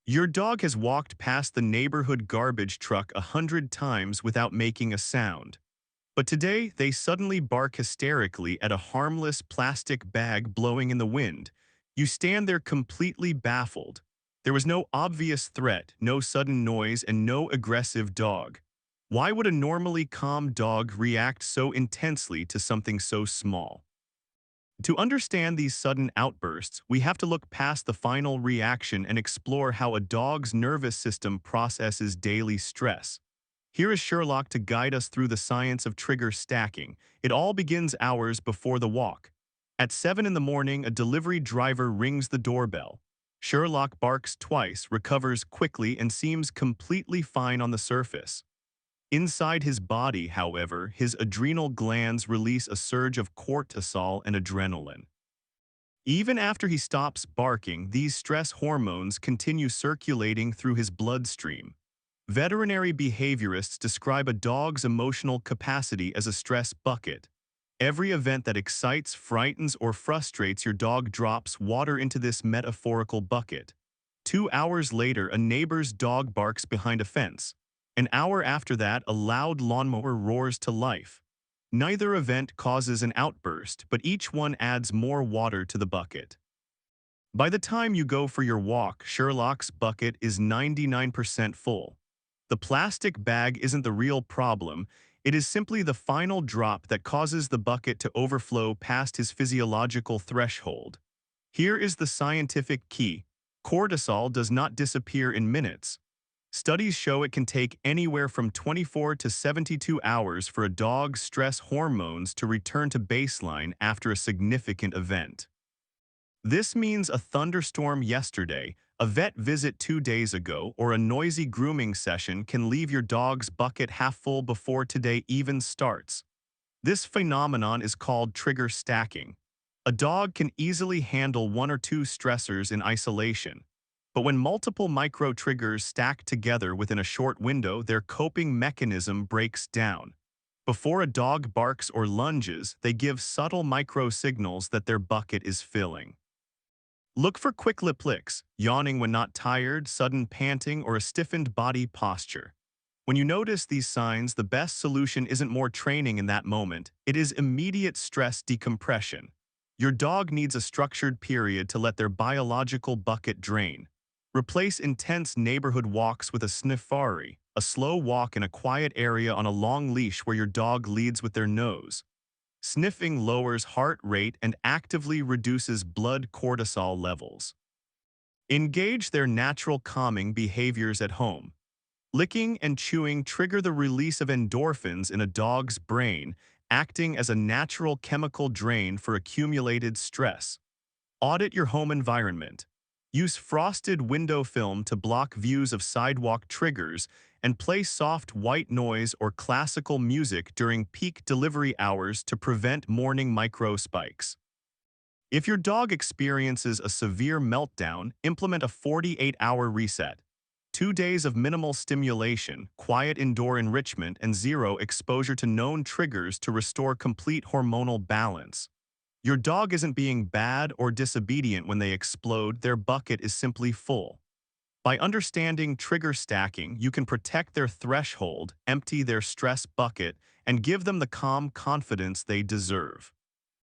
Your dog has walked past the neighborhood garbage truck 100 times without making a sound. But today, they suddenly bark hysterically at a harmless plastic bag blowing in the wind. You stand there completely baffled. There was no obvious threat, no sudden noise, and no aggressive dog. Why would a normally calm dog react so intensely to something so small? To understand these sudden outbursts, we have to look past the final reaction and explore how a dog's nervous system processes daily stress. Here is Sherlock to guide us through the science of trigger stacking. It all begins hours before the walk. At 7 in the morning, a delivery driver rings the doorbell. Sherlock barks twice, recovers quickly, and seems completely fine on the surface. Inside his body, however, his adrenal glands release a surge of cortisol and adrenaline. Even after he stops barking, these stress hormones continue circulating through his bloodstream. Veterinary behaviorists describe a dog's emotional capacity as a stress bucket. Every event that excites, frightens, or frustrates your dog drops water into this metaphorical bucket. 2 hours later, a neighbor's dog barks behind a fence. An hour after that, a loud lawnmower roars to life. Neither event causes an outburst, but each one adds more water to the bucket. By the time you go for your walk, Sherlock's bucket is 99% full. The plastic bag isn't the real problem, it is simply the final drop that causes the bucket to overflow past his physiological threshold. Here is the scientific key. Cortisol does not disappear in minutes. Studies show it can take anywhere from 24 to 72 hours for a dog's stress hormones to return to baseline after a significant event. This means a thunderstorm yesterday, a vet visit 2 days ago, or a noisy grooming session can leave your dog's bucket half full before today even starts. This phenomenon is called trigger stacking. A dog can easily handle one or two stressors in isolation. But when multiple micro-triggers stack together within a short window, their coping mechanism breaks down. Before a dog barks or lunges, they give subtle micro-signals that their bucket is filling. Look for quick lip licks, yawning when not tired, sudden panting, or a stiffened body posture. When you notice these signs, the best solution isn't more training in that moment, it is immediate stress decompression. Your dog needs a structured period to let their biological bucket drain. Replace intense neighborhood walks with a sniffari, a slow walk in a quiet area on a long leash where your dog leads with their nose. Sniffing lowers heart rate and actively reduces blood cortisol levels. Engage their natural calming behaviors at home. Licking and chewing trigger the release of endorphins in a dog's brain, acting as a natural chemical drain for accumulated stress. Audit your home environment. Use frosted window film to block views of sidewalk triggers and play soft white noise or classical music during peak delivery hours to prevent morning micro spikes. If your dog experiences a severe meltdown, implement a 48-hour reset. 2 days of minimal stimulation, quiet indoor enrichment, and zero exposure to known triggers to restore complete hormonal balance. Your dog isn't being bad or disobedient when they explode, their bucket is simply full. By understanding trigger stacking, you can protect their threshold, empty their stress bucket, and give them the calm confidence they deserve.